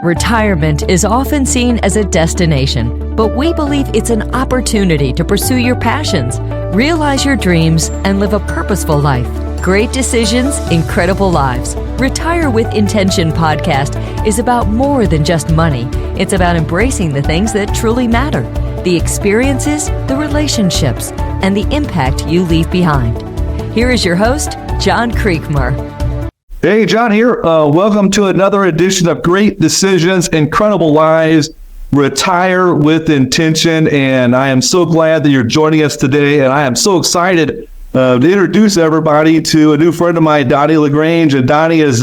Retirement is often seen as a destination, but we believe it's an opportunity to pursue your passions, realize your dreams, and live a purposeful life. Great decisions, incredible lives. Retire with Intention podcast is about more than just money. It's about embracing the things that truly matter, the experiences, the relationships, and the impact you leave behind. Here is your host, John Creekmur. Hey, John here. Welcome to another edition of Great Decisions, Incredible Lives, Retire with Intention. And I am so glad that you're joining us today. And I am so excited to introduce everybody to a new friend of mine, Donnie LaGrange. And Donnie is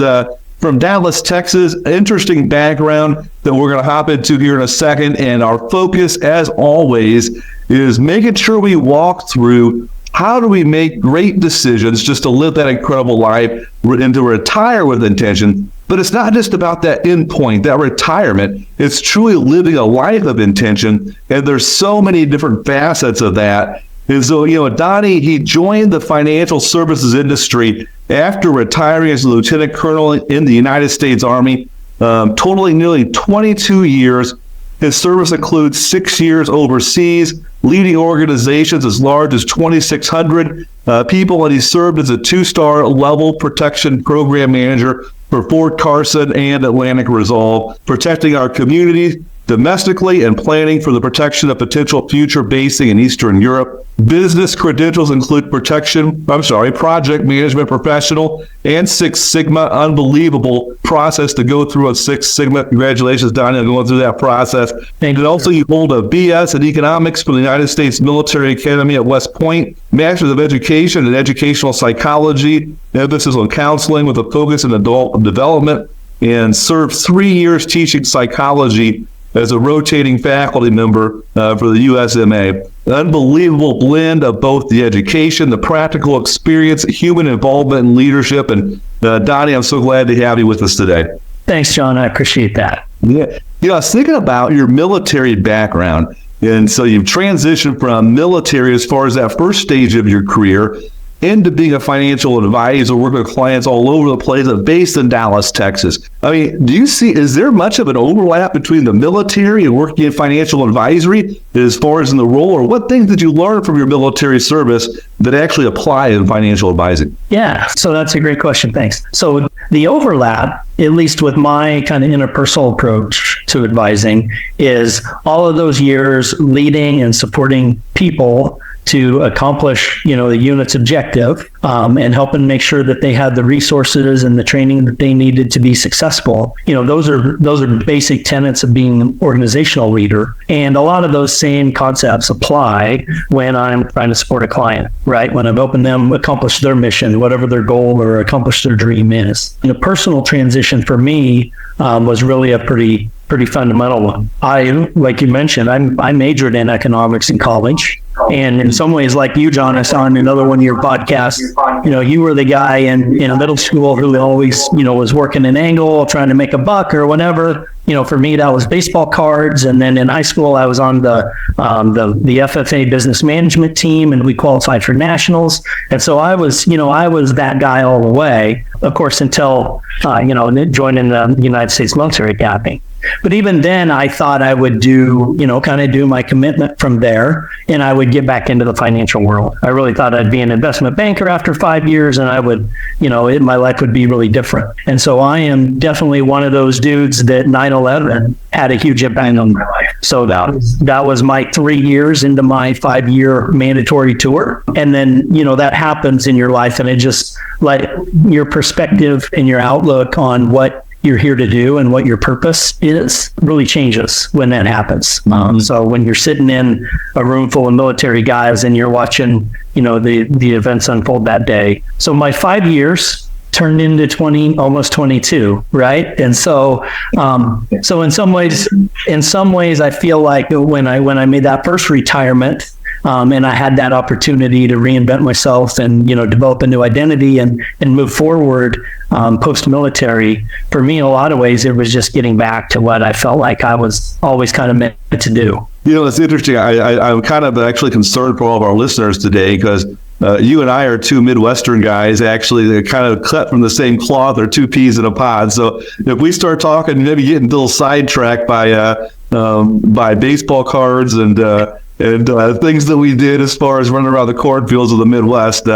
from Dallas, Texas. Interesting background that we're going to hop into here in a second. And our focus, as always, is making sure we walk through how do we make great decisions just to live that incredible life and to retire with intention. But it's not just about that end point, that retirement. It's truly living a life of intention. And there's so many different facets of that. And so, Donnie, he joined the financial services industry after retiring as a lieutenant colonel in the United States Army, totaling nearly 22 years. His service includes 6 years overseas, leading organizations as large as 2,600 people, and he served as a 2-star level protection program manager for Fort Carson and Atlantic Resolve, protecting our communities domestically and planning for the protection of potential future basing in Eastern Europe. Business credentials include project management professional and Six Sigma. Unbelievable process to go through a Six Sigma. Congratulations, Donnie, on going through that process. Thank you. And also you hold a BS in economics from the United States Military Academy at West Point, Master's of Education in Educational Psychology, emphasis on counseling with a focus on adult development, and served 3 years teaching psychology as a rotating faculty member for the USMA. An unbelievable blend of both the education, the practical experience, human involvement, and leadership. And Donnie, I'm so glad to have you with us today. Thanks, John. I appreciate that. Yeah, I was thinking about your military background. And so you've transitioned from military as far as that first stage of your career into being a financial advisor, working with clients all over the place, based in Dallas, Texas. I mean, is there much of an overlap between the military and working in financial advisory as far as in the role, or what things did you learn from your military service that actually apply in financial advising? Yeah, so that's a great question. Thanks. So the overlap, at least with my kind of interpersonal approach to advising, is all of those years leading and supporting people to accomplish, the unit's objective, and helping make sure that they had the resources and the training that they needed to be successful. Those are basic tenets of being an organizational leader. And a lot of those same concepts apply when I'm trying to support a client, right? When I'm helping them accomplish their mission, whatever their goal or accomplish their dream is. The personal transition for me was really a pretty fundamental one. Like you mentioned, I majored in economics in college. And in some ways, like you, John, I saw in another one of your podcasts, you were the guy in middle school who always, was working an angle, trying to make a buck or whatever. For me, that was baseball cards. And then in high school, I was on the FFA business management team, and we qualified for nationals. And so I was that guy all the way, of course, until, joining the United States Military Academy. But even then, I thought I would do my commitment from there, and I would get back into the financial world. I really thought I'd be an investment banker after 5 years, and I would, my life would be really different. And so I am definitely one of those dudes that 9/11 had a huge impact on my life. So that was my 3 years into my 5-year mandatory tour. And then, that happens in your life, and it just, like, your perspective and your outlook on what you're here to do and what your purpose is really changes when that happens. So when you're sitting in a room full of military guys and you're watching, the events unfold that day. So my 5 years turned into 20, almost 22, right? And so in some ways, I feel like when I made that first retirement, and I had that opportunity to reinvent myself and, develop a new identity and move forward post-military. For me, in a lot of ways, it was just getting back to what I felt like I was always kind of meant to do. It's interesting. I'm kind of actually concerned for all of our listeners today because you and I are two Midwestern guys, actually, they're kind of cut from the same cloth, or two peas in a pod. So if we start talking, maybe getting a little sidetracked by baseball cards and things that we did as far as running around the cornfields of the Midwest,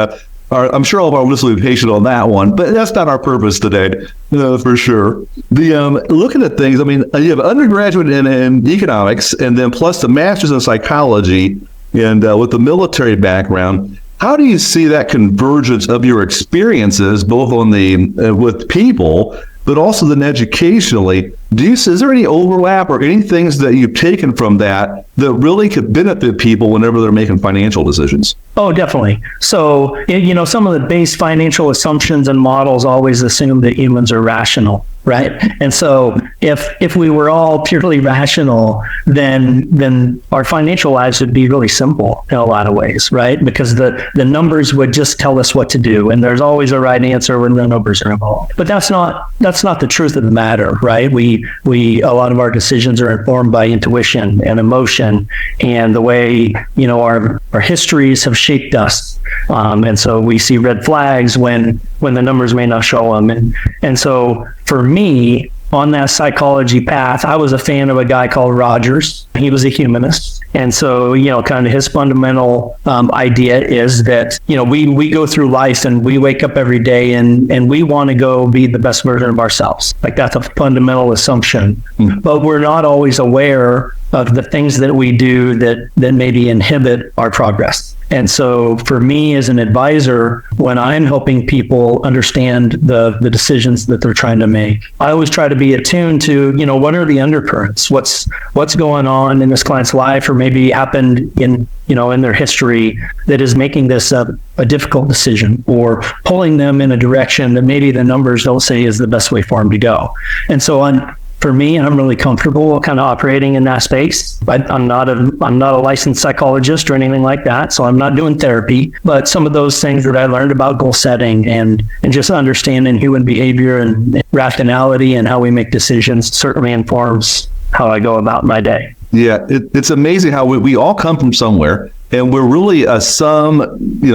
I'm sure all of our listeners will be patient on that one, but that's not our purpose today, for sure. Looking at things, I mean, you have undergraduate in economics, and then plus the master's in psychology, and with the military background. How do you see that convergence of your experiences, both on with people, but also then educationally? Is there any overlap or any things that you've taken from that really could benefit people whenever they're making financial decisions? Oh, definitely. So, some of the base financial assumptions and models always assume that humans are rational, right? And so if we were all purely rational, then our financial lives would be really simple in a lot of ways, right? Because the numbers would just tell us what to do, and there's always a right answer when the numbers are involved. But that's not the truth of the matter, right? A lot of our decisions are informed by intuition and emotion and the way, our histories have shaped us. And so we see red flags when the numbers may not show them. And so for me, on that psychology path, I was a fan of a guy called Rogers. He was a humanist. And so, kind of his fundamental idea is that, we go through life and we wake up every day and we want to go be the best version of ourselves. Like, that's a fundamental assumption. But we're not always aware of the things that we do that maybe inhibit our progress. And so for me as an advisor, when I'm helping people understand the decisions that they're trying to make, I always try to be attuned to, what are the undercurrents? What's going on in this client's life, or maybe happened in their history that is making this a difficult decision, or pulling them in a direction that maybe the numbers don't say is the best way for them to go. And so for me, I'm really comfortable kind of operating in that space. I'm not a licensed psychologist or anything like that, so I'm not doing therapy. But some of those things that I learned about goal setting and just understanding human behavior and rationality and how we make decisions certainly informs how I go about my day. Yeah, it's amazing how we all come from somewhere, and we're really a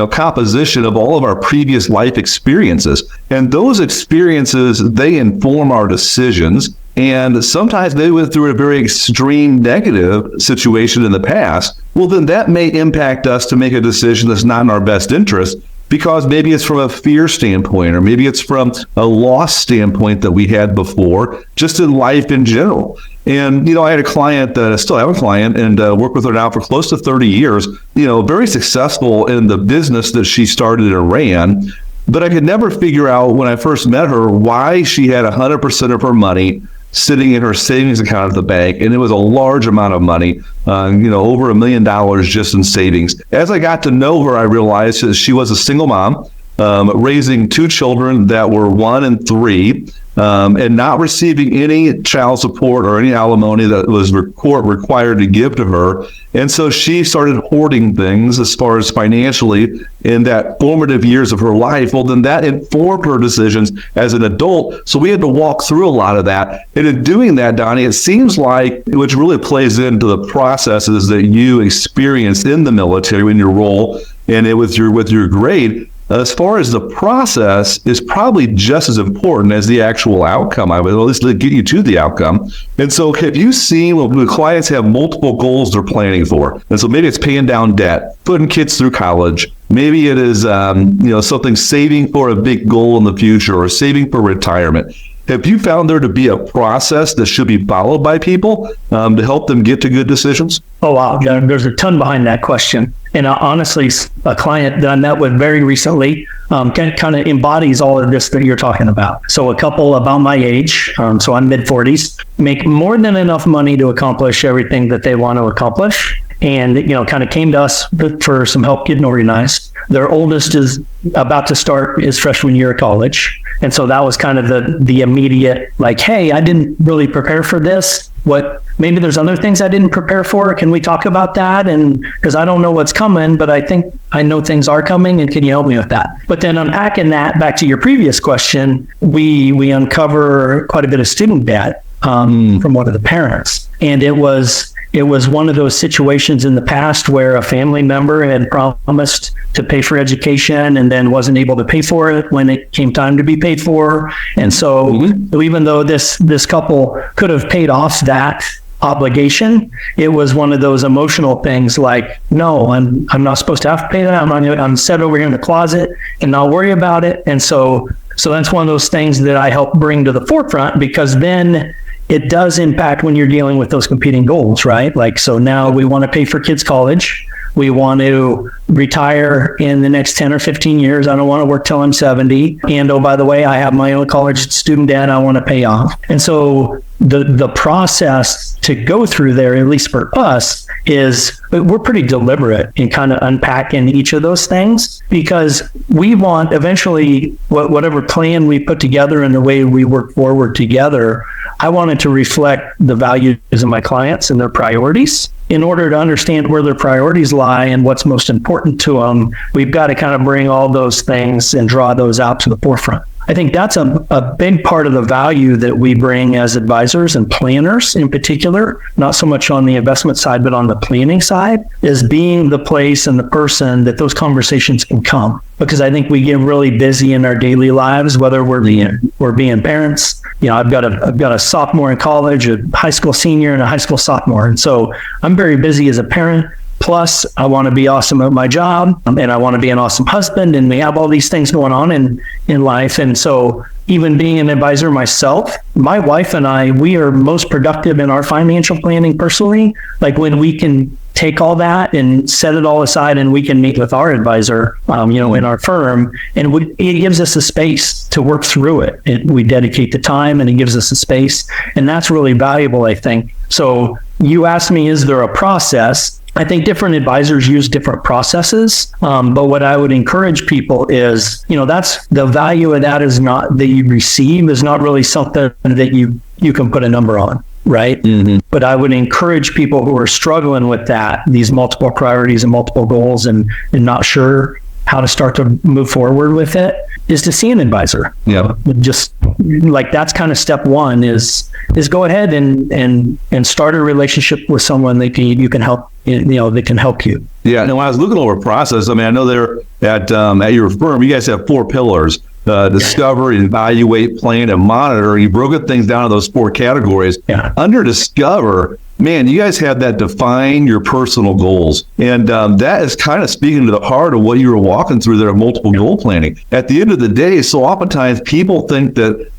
composition of all of our previous life experiences. And those experiences, they inform our decisions. And sometimes they went through a very extreme negative situation in the past. Well, then that may impact us to make a decision that's not in our best interest, because maybe it's from a fear standpoint, or maybe it's from a loss standpoint that we had before, just in life in general. And, I had a client that I still have a client, and worked with her now for close to 30 years, very successful in the business that she started and ran. But I could never figure out when I first met her why she had 100% of her money sitting in her savings account at the bank, and it was a large amount of money, over $1 million just in savings. As I got to know her, I realized that she was a single mom, raising two children that were 1 and 3, and not receiving any child support or any alimony that was court required to give to her. And so she started hoarding things as far as financially in that formative years of her life. Well, then that informed her decisions as an adult. So we had to walk through a lot of that. And in doing that, Donnie, it seems like, which really plays into the processes that you experienced in the military in your role and with your grade, as far as the process is probably just as important as the actual outcome. I would at least get you to the outcome. And so have you seen when clients have multiple goals they're planning for? And so maybe it's paying down debt, putting kids through college. Maybe it is something saving for a big goal in the future, or saving for retirement. Have you found there to be a process that should be followed by people to help them get to good decisions? Oh, wow. There's a ton behind that question. And honestly, a client that I met with very recently kind of embodies all of this that you're talking about. So a couple about my age, so I'm mid-40s, make more than enough money to accomplish everything that they want to accomplish. And, kind of came to us for some help getting organized. Their oldest is about to start his freshman year of college. And so that was kind of the immediate, like, hey, I didn't really prepare for this. Maybe there's other things I didn't prepare for. Can we talk about that? And because I don't know what's coming, but I think I know things are coming, and can you help me with that? But then unpacking that back to your previous question, we uncover quite a bit of student debt from one of the parents. And it was it was one of those situations in the past where a family member had promised to pay for education and then wasn't able to pay for it when it came time to be paid for. And so even though this couple could have paid off that obligation, it was one of those emotional things like, no, I'm not supposed to have to pay that. I'm set over here in the closet and not worry about it. And so that's one of those things that I help bring to the forefront, because then it does impact when you're dealing with those competing goals, right? Like, so now we want to pay for kids' college. We want to retire in the next 10 or 15 years. I don't want to work till I'm 70. And oh, by the way, I have my own college student debt I want to pay off. And so the process to go through there, at least for us, is we're pretty deliberate in kind of unpacking each of those things, because we want eventually whatever plan we put together and the way we work forward together, I want it to reflect the values of my clients and their priorities. In order to understand where their priorities lie and what's most important to them, we've got to kind of bring all those things and draw those out to the forefront. I think that's a big part of the value that we bring as advisors and planners in particular, not so much on the investment side, but on the planning side, is being the place and the person that those conversations can come. Because I think we get really busy in our daily lives, whether we're being parents. You know, I've got a sophomore in college, a high school senior, and a high school sophomore. And so I'm very busy as a parent. Plus, I want to be awesome at my job, and I want to be an awesome husband, and we have all these things going on in life. And so even being an advisor myself, my wife and I, we are most productive in our financial planning personally, like when we can take all that and set it all aside and we can meet with our advisor, in our firm, and it gives us a space to work through it. We dedicate the time and it gives us a space, and that's really valuable, I think. So you asked me, is there a process? I think different advisors use different processes, but what I would encourage people is, that's the value of that is not that you receive is not really something that you can put a number on, right? Mm-hmm. But I would encourage people who are struggling with these multiple priorities and multiple goals and not sure how to start to move forward with it, is to see an advisor. Yeah. Just like that's kind of step one is go ahead and start a relationship with someone that you can help, that can help you. Yeah. And when I was looking over process, I know there at your firm, you guys have 4 pillars: discover, evaluate, plan, and monitor. You broke things down to those 4 categories. Yeah. Under discover, man, you guys have that define your personal goals. And that is kind of speaking to the heart of what you were walking through there, multiple goal planning. At the end of the day, so oftentimes people think that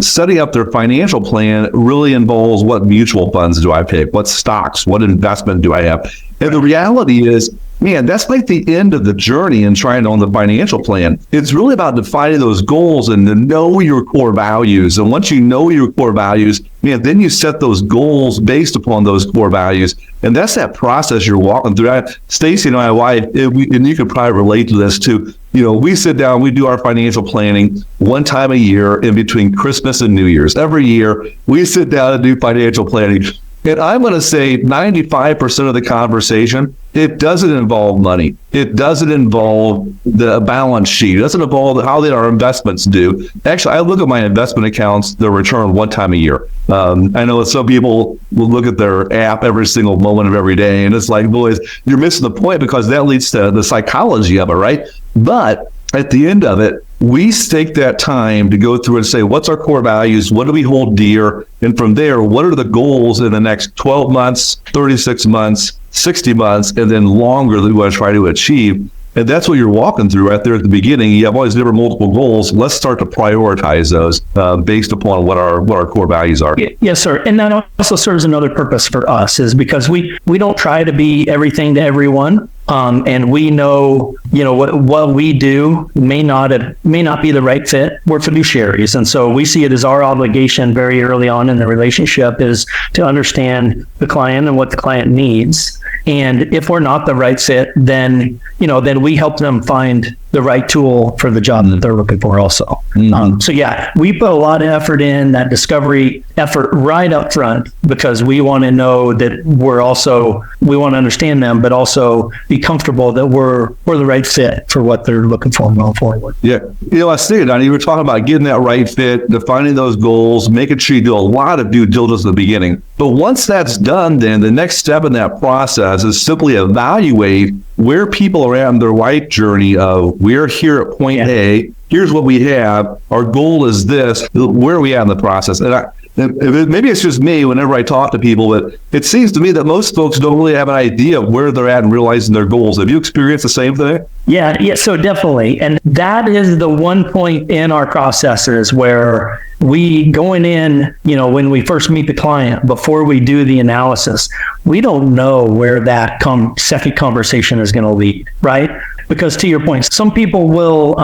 setting up their financial plan really involves what mutual funds do I pick, what stocks, what investment do I have. And the reality is, man, that's like the end of the journey in trying to own the financial plan. It's really about defining those goals and to know your core values. And once you know your core values, man, then you set those goals based upon those core values. And that's that process you're walking through. Stacy and I, and you could probably relate to this too. We sit down, we do our financial planning one time a year in between Christmas and New Year's. Every year, we sit down and do financial planning. And I'm going to say 95% of the conversation, it doesn't involve money. It doesn't involve the balance sheet. It doesn't involve how our investments do. Actually, I look at my investment accounts, their return one time a year. I know some people will look at their app every single moment of every day, and it's like, boys, you're missing the point, because that leads to the psychology of it, right? But at the end of it, we take that time to go through and say, what's our core values? What do we hold dear? And from there, what are the goals in the next 12 months, 36 months, 60 months, and then longer that we want to try to achieve? And that's what you're walking through right there at the beginning. You have all these different multiple goals. Let's start to prioritize those based upon what our core values are. Yes, sir. And that also serves another purpose for us, is because we don't try to be everything to everyone. And we know, what we do may not be the right fit. We're fiduciaries. And so we see it as our obligation very early on in the relationship is to understand the client and what the client needs. And if we're not the right fit, then we help them find the right tool for the job that they're looking for also. Mm-hmm. So yeah, we put a lot of effort in that discovery effort right up front, because we want to know that we want to understand them, but also be comfortable that we're the right fit for what they're looking for going forward. Yeah. I see it, Donnie. You were talking about getting that right fit, defining those goals, making sure you do a lot of due diligence in the beginning. But once that's done, then the next step in that process is simply evaluate where people are at in their life journey of, we're here at point A, here's what we have, our goal is this, where are we at in the process? And maybe it's just me whenever I talk to people, but it seems to me that most folks don't really have an idea of where they're at in realizing their goals. Have you experienced the same thing? Yeah, so definitely. And that is the one point in our processes where we going in, when we first meet the client, before we do the analysis, we don't know where that second conversation is going to lead, right? Because to your point, some people will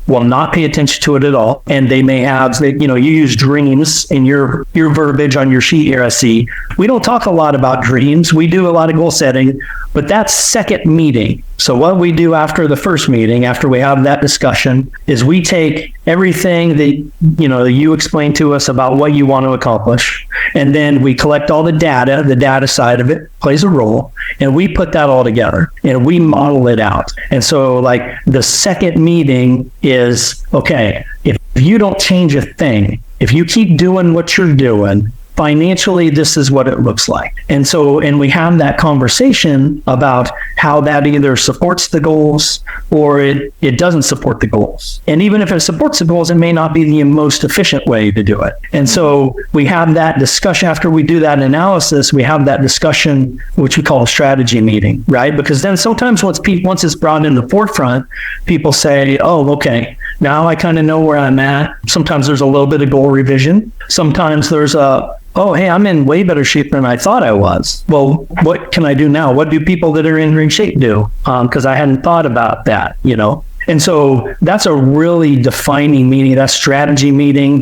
not pay attention to it at all, and they may have, you use dreams in your verbiage on your sheet here. I see we don't talk a lot about dreams. We do a lot of goal setting, but that's second meeting. So what we do after the first meeting, after we have that discussion, is we take everything that you explain to us about what you want to accomplish, and then we collect all the data. The data side of it plays a role, and we put that all together and we model it out. And so, like, the second meeting is, okay, if you don't change a thing, if you keep doing what you're doing, financially, this is what it looks like. And we have that conversation about how that either supports the goals or it doesn't support the goals. And even if it supports the goals, it may not be the most efficient way to do it. And so we have that discussion. After we do that analysis, we have that discussion, which we call a strategy meeting, right? Because then sometimes once it's brought in the forefront, people say, oh, okay, now I kind of know where I'm at. Sometimes there's a little bit of goal revision. Sometimes there's oh, hey, I'm in way better shape than I thought I was. Well, what can I do now? What do people that are in great shape do? Because I hadn't thought about that, And so that's a really defining meeting. That strategy meeting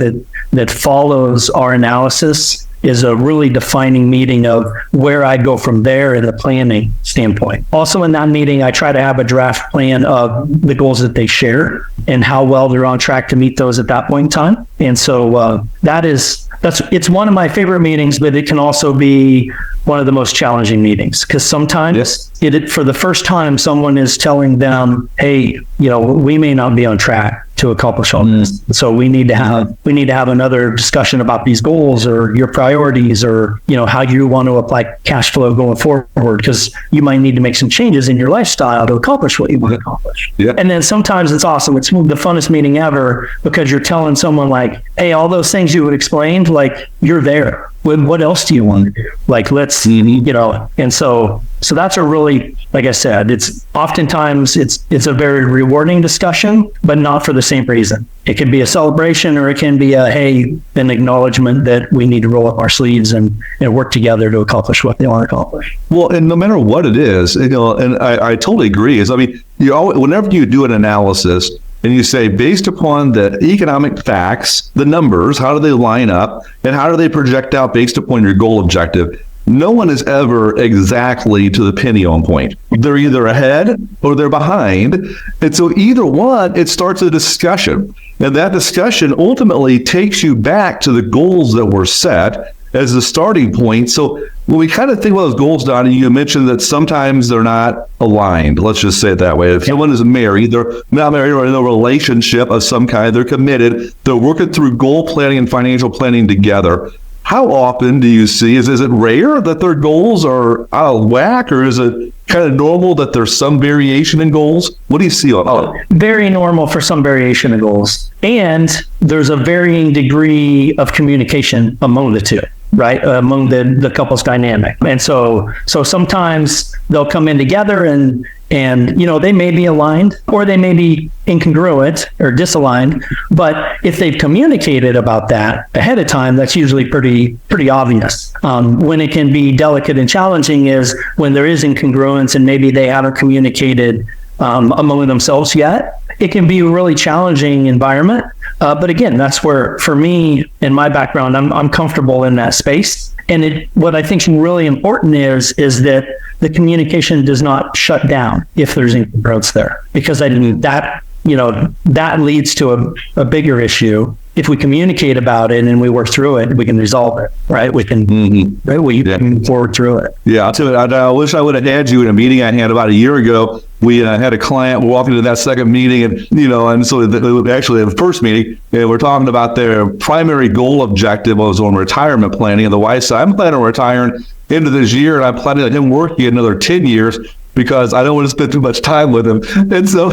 that follows our analysis is a really defining meeting of where I go from there in the planning standpoint. Also in that meeting, I try to have a draft plan of the goals that they share and how well they're on track to meet those at that point in time. And so it's one of my favorite meetings, but it can also be one of the most challenging meetings, because sometimes for the first time, someone is telling them, hey, we may not be on track to accomplish all this. So we need to have another discussion about these goals or your priorities, or, how you want to apply cash flow going forward, because you might need to make some changes in your lifestyle to accomplish what you want to accomplish. Yeah. And then sometimes it's awesome. It's the funnest meeting ever, because you're telling someone like, hey, all those things you had explained, like, you're there. What else do you want to do? Like, let's, and so that's a really, like I said, it's oftentimes it's a very rewarding discussion, but not for the same reason. It can be a celebration, or it can be an acknowledgement that we need to roll up our sleeves and work together to accomplish what they want to accomplish. Well, and no matter what it is, and I totally agree. Whenever you do an analysis, and you say, based upon the economic facts, the numbers, how do they line up, and how do they project out based upon your goal objective? No one is ever exactly to the penny on point. They're either ahead or they're behind. And so either one, it starts a discussion. And that discussion ultimately takes you back to the goals that were set as the starting point. So when we kind of think about those goals, Donnie, you mentioned that sometimes they're not aligned. Let's just say it that way. If someone is married, they're not married or in a relationship of some kind, they're committed, they're working through goal planning and financial planning together. How often do you see, is it rare that their goals are out of whack, or is it kind of normal that there's some variation in goals? What do you see on that? Very normal for some variation in goals. And there's a varying degree of communication among the two, right? Among the couple's dynamic. And so sometimes they'll come in together and they may be aligned, or they may be incongruent or disaligned. But if they've communicated about that ahead of time, that's usually pretty obvious. When it can be delicate and challenging is when there is incongruence and maybe they haven't communicated among themselves yet. It can be a really challenging environment. But again, that's where, for me, in my background, I'm comfortable in that space. And what I think is really important is that the communication does not shut down if there's incongruence there, because that leads to a bigger issue. If we communicate about it and we work through it, we can resolve it, right? We can move forward through it. Yeah, I'll tell you, I wish I would have had you in a meeting I had about a year ago. we had a client walking into that second meeting, and so actually the first meeting, we're talking about their primary goal objective was on retirement planning. And the wife said, I'm planning on retiring into this year, and I'm planning on him working another 10 years because I don't want to spend too much time with him. And so,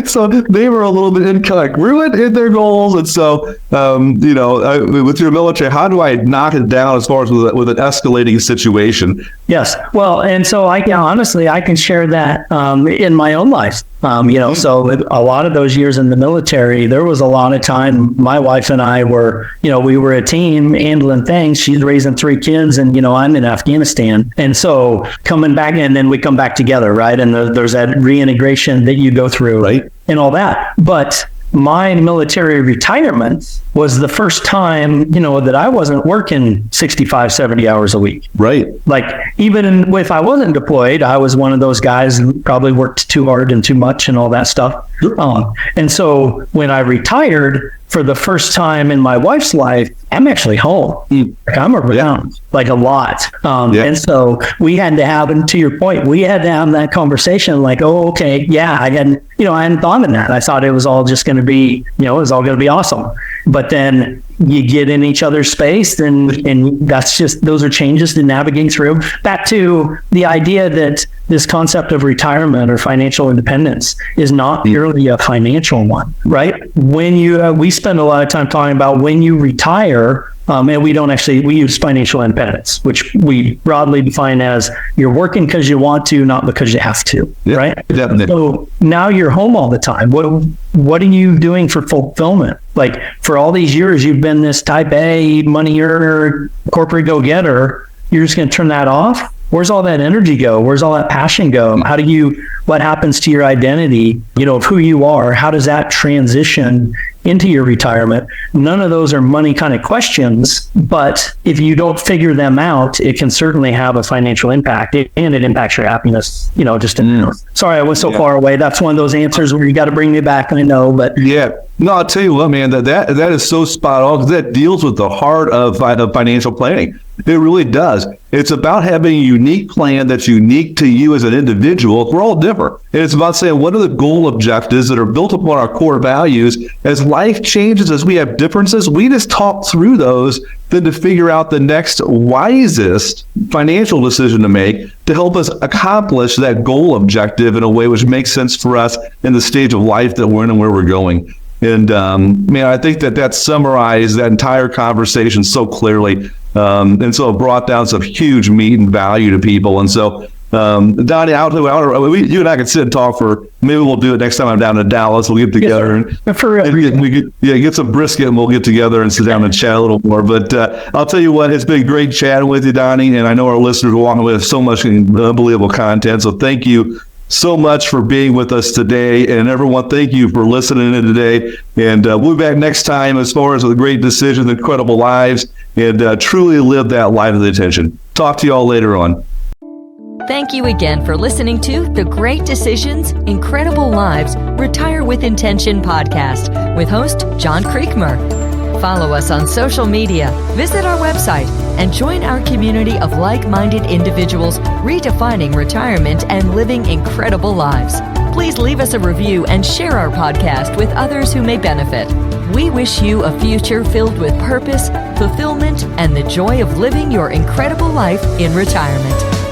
so they were a little bit incongruent in their goals. And so, with your military, how do I knock it down as far as with an escalating situation? Yes. Well, and so I can share that in my own life. So a lot of those years in the military, there was a lot of time my wife and I were, we were a team handling things. She's raising 3 kids and, I'm in Afghanistan. And so coming back, and then we come back together, right? And there's that reintegration that you go through, right? And all that. But my military retirement was the first time, that I wasn't working 65, 70 hours a week. Right. Like, even if I wasn't deployed, I was one of those guys who probably worked too hard and too much and all that stuff. Sure. And so when I retired, for the first time in my wife's life, I'm actually home. Like, I'm around, like, a lot. And so we had to have, and to your point, we had to have that conversation like, oh, okay, yeah, I hadn't thought of that. I thought it was all just going to be, it was all going to be awesome. But then you get in each other's space, and that's just, those are changes to navigate through. Back to the idea that this concept of retirement or financial independence is not purely a financial one, right? When we spend a lot of time talking about when you retire, and we use financial independence, which we broadly define as you're working because you want to, not because you have to, right? Definitely. So now you're home all the time. What are you doing for fulfillment? Like, for all these years, you've been this type A money earner, corporate go-getter. You're just going to turn that off? Where's all that energy go? Where's all that passion go? What happens to your identity, of who you are? How does that transition into your retirement? None of those are money kind of questions, but if you don't figure them out, it can certainly have a financial impact, and it impacts your happiness, Sorry, I was so far away. That's one of those answers where you got to bring me back, I know, but. Yeah. No, I'll tell you what, man, that is so spot on, because that deals with the heart of financial planning. It really does. It's about having a unique plan that's unique to you as an individual. We're all different. And it's about saying, what are the goal objectives that are built upon our core values? As life changes, as we have differences, we just talk through those then to figure out the next wisest financial decision to make to help us accomplish that goal objective in a way which makes sense for us in the stage of life that we're in and where we're going. And I think that summarized that entire conversation so clearly. And so it brought down some huge meat and value to people. And so, Donnie, you and I can sit and talk maybe we'll do it next time I'm down in Dallas. We'll get together and get some brisket, and we'll get together and sit down and chat a little more. But I'll tell you what, it's been great chatting with you, Donnie. And I know our listeners are walking away with so much unbelievable content. So thank you so much for being with us today. And everyone, thank you for listening in today. And we'll be back next time as far as the great decisions, incredible lives, and truly live that life of the intention. Talk to you all later on. Thank you again for listening to the Great Decisions, Incredible Lives, Retire with Intention podcast with host John Creekmur. Follow us on social media, visit our website, and join our community of like-minded individuals redefining retirement and living incredible lives. Please leave us a review and share our podcast with others who may benefit. We wish you a future filled with purpose, fulfillment, and the joy of living your incredible life in retirement.